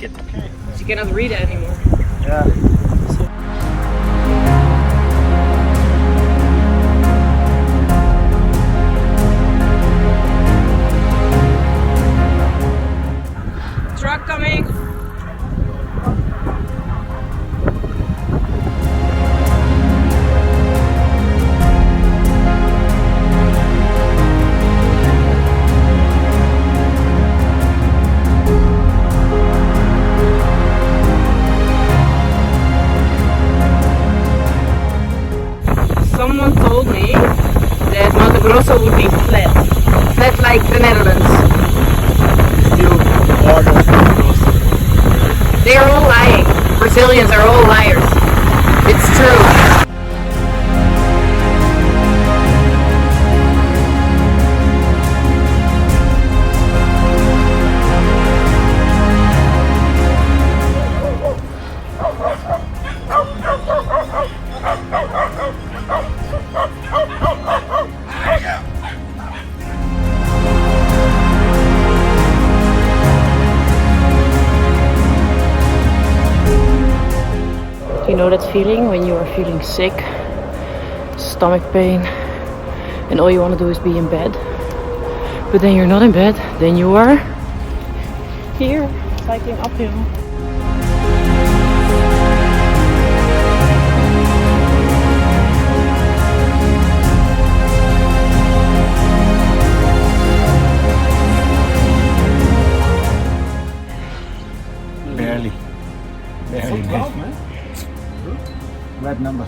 ticket. She cannot read it anymore. Yeah. Truck coming. Someone told me that Mato Grosso would be flat. Flat like the Netherlands. Still border Grosso. They are all lying. Brazilians are all liars. It's true. You know that feeling when you are feeling sick, stomach pain, and all you want to do is be in bed. But then you're not in bed, then you are here, cycling uphill. Barely. Barely. Red number.